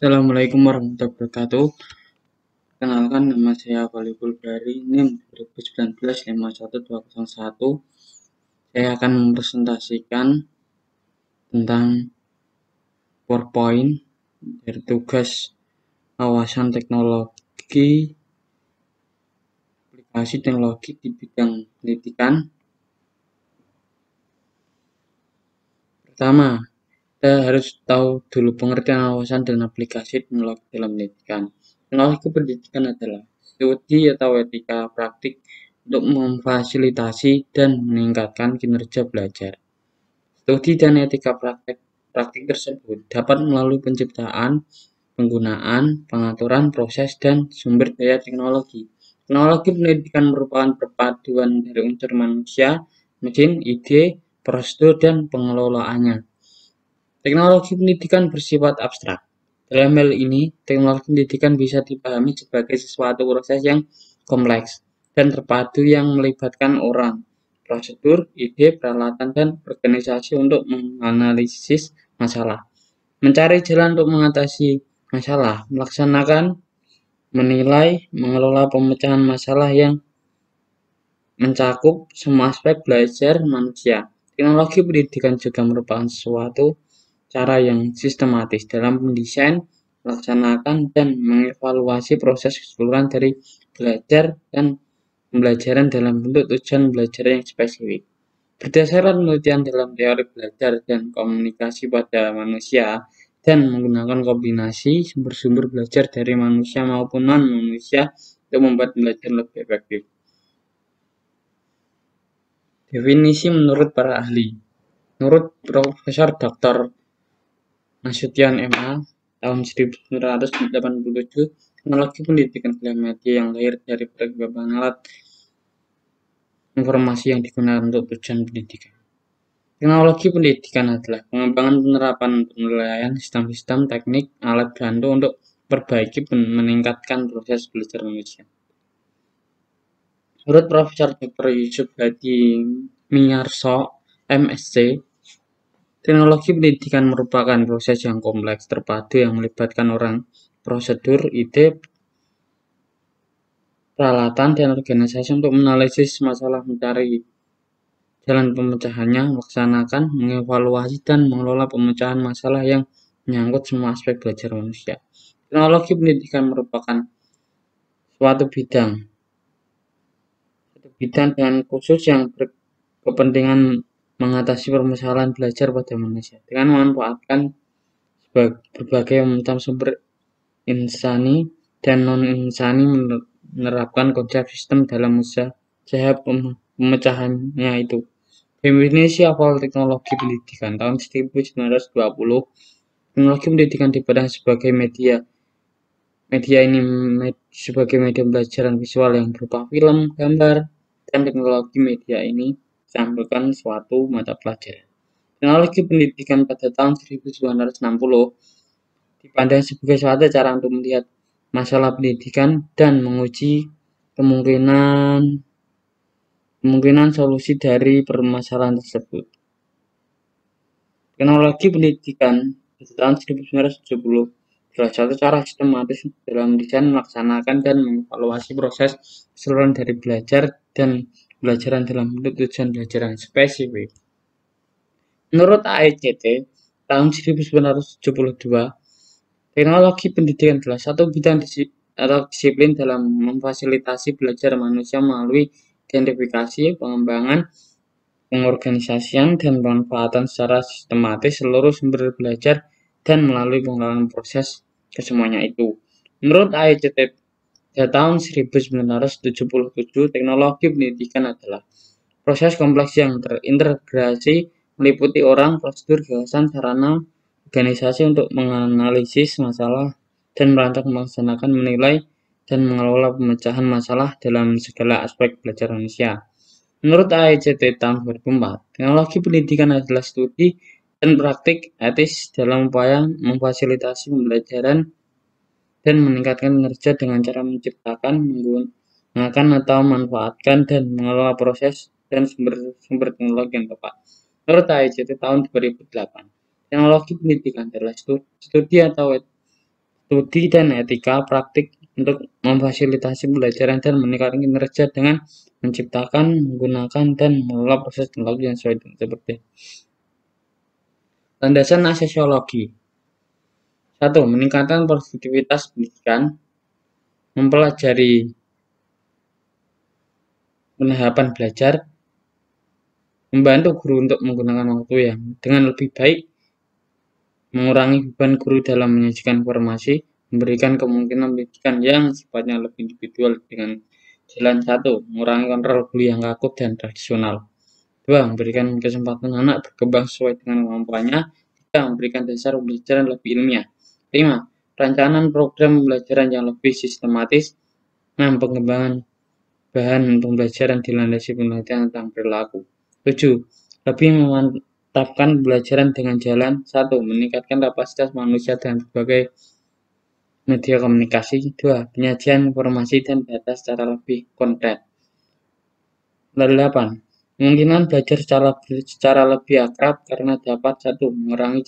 Assalamualaikum warahmatullahi wabarakatuh. Kenalkan, nama saya Khaliful dari NIM 2019-51201. Saya akan mempresentasikan tentang PowerPoint dari tugas wawasan teknologi aplikasi teknologi di bidang pendidikan. Pertama, kita harus tahu dulu pengertian wawasan dan aplikasi teknologi dalam pendidikan. Teknologi pendidikan adalah studi atau etika praktik untuk memfasilitasi dan meningkatkan kinerja belajar. Studi dan etika praktik tersebut dapat melalui penciptaan, penggunaan, pengaturan proses, dan sumber daya teknologi. Teknologi pendidikan merupakan perpaduan dari unsur manusia, mesin, ide, prosedur, dan pengelolaannya. Teknologi pendidikan bersifat abstrak. Dalam hal ini, teknologi pendidikan bisa dipahami sebagai sesuatu proses yang kompleks dan terpadu yang melibatkan orang, prosedur, ide, peralatan, dan organisasi untuk menganalisis masalah, mencari jalan untuk mengatasi masalah, melaksanakan, menilai, mengelola pemecahan masalah yang mencakup semua aspek belajar manusia. Teknologi pendidikan juga merupakan suatu cara yang sistematis dalam mendesain, melaksanakan, dan mengevaluasi proses keseluruhan dari belajar dan pembelajaran dalam bentuk tujuan belajar yang spesifik. Berdasarkan penelitian dalam teori belajar dan komunikasi pada manusia dan menggunakan kombinasi sumber-sumber belajar dari manusia maupun non-manusia untuk membuat belajar lebih efektif. Definisi menurut para ahli. Menurut Profesor Dr. Nasution MA tahun 1987, teknologi pendidikan adalah media yang lahir dari perkembangan alat informasi yang digunakan untuk tujuan pendidikan. Teknologi pendidikan adalah pengembangan penerapan penilaian sistem-sistem teknik alat bantu untuk perbaiki dan meningkatkan proses belajar manusia. Menurut Profesor Dr. Yusuf Hadi Miyarso, MSc, teknologi pendidikan merupakan proses yang kompleks, terpadu yang melibatkan orang, prosedur, ide, peralatan, dan organisasi untuk menganalisis masalah, mencari jalan pemecahannya, melaksanakan, mengevaluasi, dan mengelola pemecahan masalah yang menyangkut semua aspek belajar manusia. Teknologi pendidikan merupakan suatu bidang dengan khusus yang berkepentingan mengatasi permasalahan belajar pada manusia dengan memanfaatkan berbagai macam sumber insani dan non-insani, menerapkan konsep sistem dalam usaha pemecahannya itu. Definisi awal teknologi pendidikan tahun 1920, teknologi pendidikan dipandang sebagai media ini sebagai media pembelajaran visual yang berupa film, gambar, dan teknologi media ini ditampilkan suatu mata pelajaran. Teknologi pendidikan pada tahun 1960 dipandang sebagai suatu cara untuk melihat masalah pendidikan dan menguji kemungkinan solusi dari permasalahan tersebut. Teknologi pendidikan pada tahun 1970 adalah satu cara sistematis dalam mendesain, melaksanakan, dan mengevaluasi proses keseluruhan dari belajar dan pembelajaran dalam bentuk tujuan belajaran spesifik. Menurut AECT tahun 1972, teknologi pendidikan adalah satu bidang atau disiplin dalam memfasilitasi belajar manusia melalui identifikasi, pengembangan, pengorganisasian, dan pemanfaatan secara sistematis seluruh sumber belajar dan melalui pengenalan proses kesemuanya itu. Menurut AECT pada tahun 1977, teknologi pendidikan adalah proses kompleks yang terintegrasi meliputi orang, prosedur, gagasan, sarana, organisasi untuk menganalisis masalah dan merancang, melaksanakan, menilai, dan mengelola pemecahan masalah dalam segala aspek belajar manusia. Menurut AECT tahun 2004, teknologi pendidikan adalah studi dan praktik etis dalam upaya memfasilitasi pembelajaran dan meningkatkan kinerja dengan cara menciptakan, menggunakan atau memanfaatkan dan mengelola proses dan sumber teknologi yang tepat. Menurut AECT tahun 2008, teknologi pendidikan adalah studi atau studi dan etika praktik untuk memfasilitasi pembelajaran dan meningkatkan kinerja dengan menciptakan, menggunakan, dan mengelola proses teknologi yang sesuai dengan seperti landasan sosiologi. 1. Meningkatkan produktivitas pendidikan, mempelajari penahapan belajar, membantu guru untuk menggunakan waktu yang dengan lebih baik, mengurangi beban guru dalam menyajikan informasi, memberikan kemungkinan pendidikan yang sifatnya lebih individual dengan jalan 1. Mengurangi kontrol guru yang kaku dan tradisional. 2. Memberikan kesempatan anak berkembang sesuai dengan kemampuannya. 3. Memberikan dasar pembelajaran lebih ilmiah. 5. Perencanaan program pembelajaran yang lebih sistematis. 6. Pengembangan bahan pembelajaran dilandasi penelitian tentang perilaku. 7. Lebih memantapkan pembelajaran dengan jalan 1. Meningkatkan kapasitas manusia dan berbagai media komunikasi. 2. Penyajian informasi dan data secara lebih konkret. 8. Kemungkinan belajar secara lebih akrab karena dapat 1. Mengurangi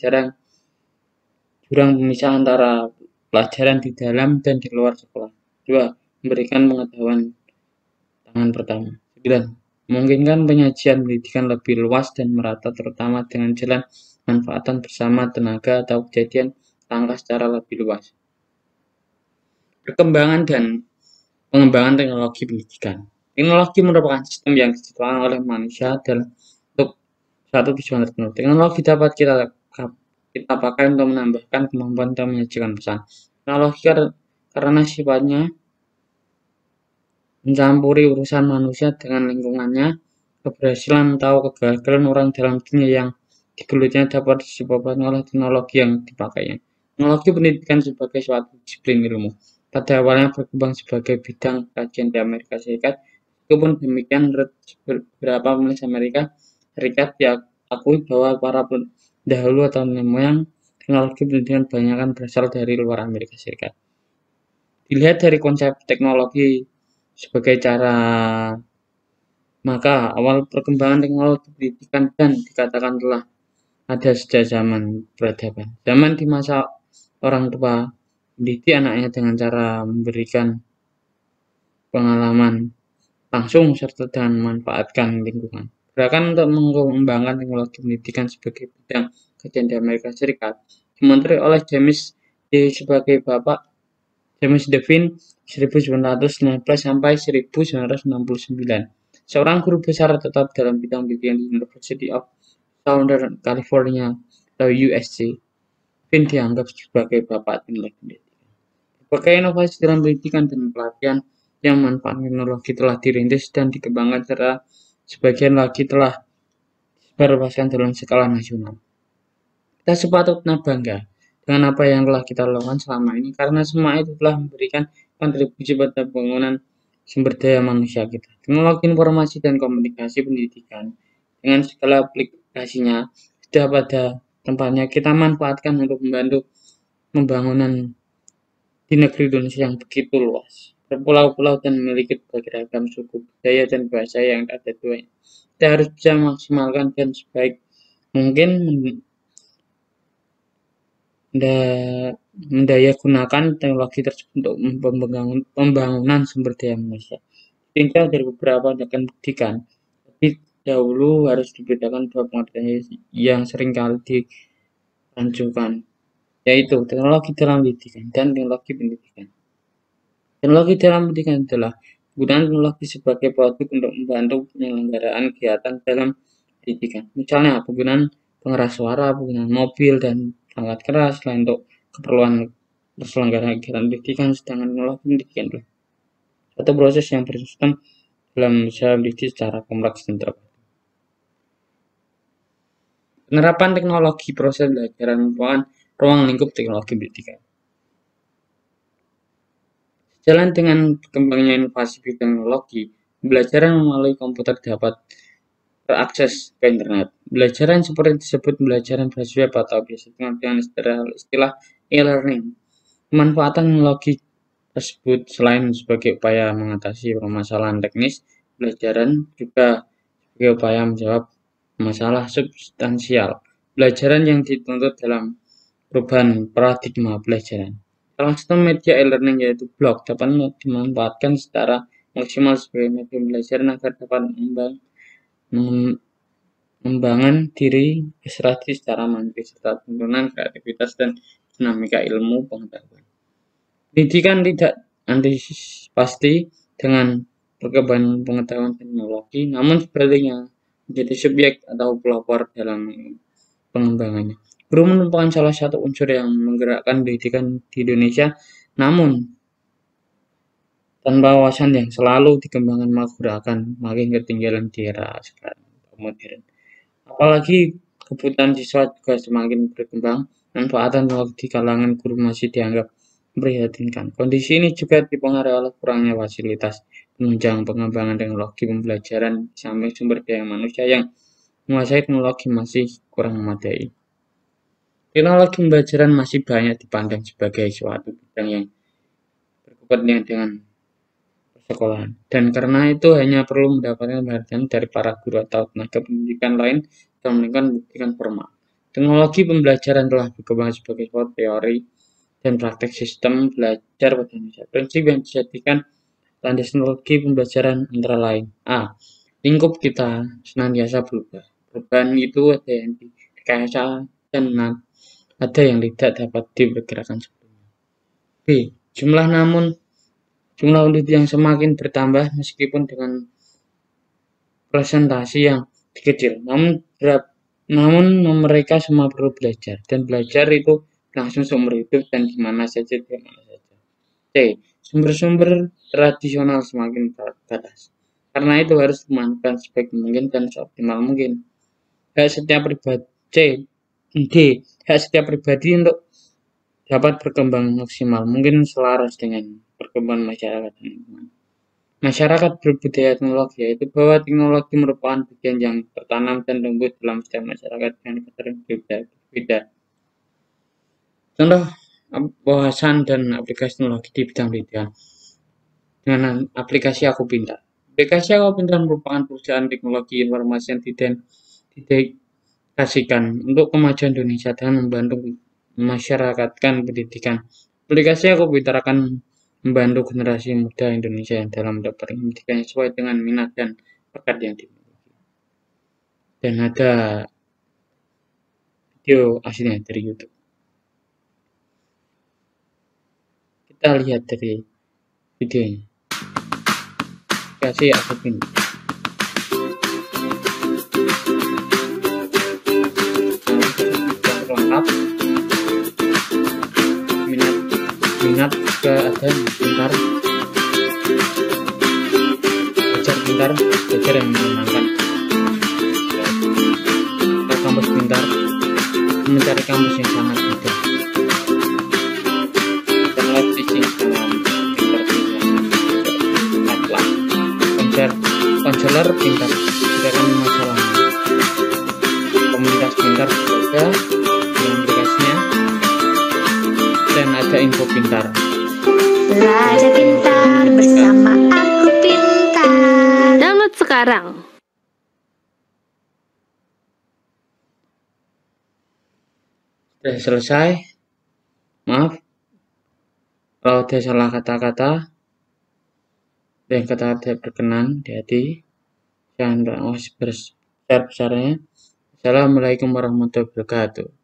jurang pemisah antara pelajaran di dalam dan di luar sekolah. 2. Memberikan pengetahuan tangan pertama. 9. Memungkinkan penyajian pendidikan lebih luas dan merata terutama dengan jalan manfaatan bersama tenaga atau kejadian langkah secara lebih luas. Perkembangan dan pengembangan teknologi pendidikan. Teknologi merupakan sistem yang diciptakan oleh manusia untuk suatu tujuan tertentu. Teknologi dapat kita pakai untuk menambahkan kemampuan dan menyajikan pesan. Teknologi karena sifatnya mencampuri urusan manusia dengan lingkungannya, keberhasilan atau kegagalan orang dalam dunia yang digelutinya dapat disebabkan oleh teknologi yang dipakainya. Teknologi pendidikan sebagai suatu disiplin ilmu. Pada awalnya berkembang sebagai bidang kajian di Amerika Serikat, meskipun demikian menurut beberapa penulis Amerika Serikat diakui bahwa para pendahulu atau nenek moyang teknologi pendidikan kebanyakan berasal dari luar Amerika Serikat. Dilihat dari konsep teknologi sebagai cara, maka awal perkembangan teknologi pendidikan dan dikatakan telah ada sejak zaman peradaban. Zaman di masa orang tua mendidik anaknya dengan cara memberikan pengalaman langsung serta dengan memanfaatkan lingkungan. Gerakan untuk mengembangkan teknologi pendidikan sebagai bidang kajian di Amerika Serikat dimenteri oleh James sebagai Bapak James Devine 1919 sampai 1969. Seorang guru besar tetap dalam bidang pendidikan di University of Southern California atau USC. Devine dianggap sebagai bapak teknologi pendidikan. Berbagai inovasi dalam pendidikan dan pelatihan yang manfaat teknologi telah dirintis dan dikembangkan serta sebagian lagi telah disebarluaskan dalam skala nasional. Kita sepatutnya bangga dengan apa yang telah kita lakukan selama ini karena semua itu telah memberikan kontribusi pada pembangunan sumber daya manusia kita. Teknologi informasi dan komunikasi pendidikan dengan segala aplikasinya sudah pada tempatnya kita manfaatkan untuk membantu pembangunan di negeri Indonesia yang begitu luas, berpulau-pulau dan memiliki berbagai ragam suku, budaya, dan bahasa yang ada duanya. Kita harus bisa memaksimalkan dan sebaik mungkin mendayagunakan teknologi tersebut untuk pembangunan sumber daya manusia. Tinggal dari beberapa tindakan pendidikan, tapi dahulu harus dibedakan dua pengertian yang seringkali dirancukan, yaitu teknologi dalam pendidikan dan teknologi pendidikan. Teknologi dalam pendidikan adalah penggunaan teknologi sebagai produk untuk membantu penyelenggaraan kegiatan dalam pendidikan. Misalnya penggunaan pengeras suara, penggunaan mobil, dan perangkat keras lain untuk keperluan perselenggaraan kegiatan pendidikan, sedangkan teknologi pendidikan adalah satu proses yang bersistem dalam usaha pendidik secara kompleks dan terbatas. Penerapan teknologi proses pembelajaran merupakan ruang lingkup teknologi pendidikan. Sejalan dengan berkembangnya inovasi bidang teknologi, pembelajaran melalui komputer dapat berakses ke internet. Pembelajaran seperti disebut pembelajaran berweb atau biasa dengan istilah e-learning. Pemanfaatan teknologi tersebut selain sebagai upaya mengatasi permasalahan teknis pembelajaran juga sebagai upaya menjawab masalah substansial pembelajaran yang dituntut dalam perubahan paradigma pelajaran. Salah satu media e-learning yaitu blog dapat dimanfaatkan secara maksimal sebagai media pembelajaran agar dapat mengembangkan diri berstrategi secara mandiri serta penurunan kreativitas dan dinamika ilmu pengetahuan. Pendidikan tidak pasti dengan perkembangan pengetahuan teknologi, namun sebaliknya menjadi subjek atau pelopor dalam pengembangannya. Guru merupakan salah satu unsur yang menggerakkan pendidikan di Indonesia, namun tanpa wawasan yang selalu dikembangkan maka guru akan makin ketinggalan di era sekarang modern. Apalagi kebutuhan siswa juga semakin berkembang, manfaatan teknologi di kalangan guru masih dianggap memprihatinkan. Kondisi ini juga dipengaruhi oleh kurangnya fasilitas penunjang pengembangan teknologi pembelajaran di samping sumber daya manusia yang menguasai teknologi masih kurang memadai. Teknologi pembelajaran masih banyak dipandang sebagai suatu bidang yang berkepentingan dengan persekolahan, dan karena itu hanya perlu mendapatkan perhatian dari para guru atau tenaga pendidikan lain dalam lingkungan pendidikan formal. Teknologi pembelajaran telah berkembang sebagai suatu teori dan praktek sistem belajar pada Indonesia. Prinsip yang dijadikan landasan teknologi pembelajaran antara lain: A. Lingkup kita senantiasa berubah. Perubahan itu ada yang direkayasa dan ada yang tidak dapat diperkirakan sebelumnya. B. Jumlah undip yang semakin bertambah meskipun dengan presentasi yang kecil. Namun mereka semua perlu belajar, dan belajar itu langsung seumur hidup dan di mana saja. C. Sumber-sumber tradisional semakin terbatas. Karena itu harus dimanfaatkan sebaik mungkin dan seoptimal mungkin. Hak setiap pribadi untuk dapat berkembang maksimal mungkin selaras dengan perkembangan masyarakat dan lingkungan. Masyarakat berbudaya teknologi, yaitu bahwa teknologi merupakan bagian yang tertanam dan tumbuh dalam setiap masyarakat dengan karakter berbeda. Contoh wawasan dan aplikasi teknologi di bidang pendidikan. Dengan aplikasi Aku Pintar. Aplikasi Aku Pintar merupakan perusahaan teknologi informasi yang didedikasikan untuk kemajuan Indonesia dan membantu masyarakatkan pendidikan. Aplikasi Aku Pintar akan membantu generasi muda Indonesia yang dalam mendapatkan pendidikan sesuai dengan minat dan bakat yang dimiliki. Dan ada video aslinya dari YouTube. Kita lihat dari videonya. Aplikasi Aku Pintar. Lengkap. Minat juga ada. Pintar, belajar yang menyenangkan. Kampus Pintar mencari kampus yang sangat mudah dan live teaching dalam Pintar konselor Pintar tidak masalah. Komunitas Pintar juga dengan aplikasinya, dan ada info Pintar. Belajar pintar bersama Aku Pintar. Download sekarang. Sudah selesai. Maaf kalau ada salah kata-kata dan kata-kata tidak berkenan di hati. Jangan besar-besarnya. Assalamualaikum warahmatullahi wabarakatuh.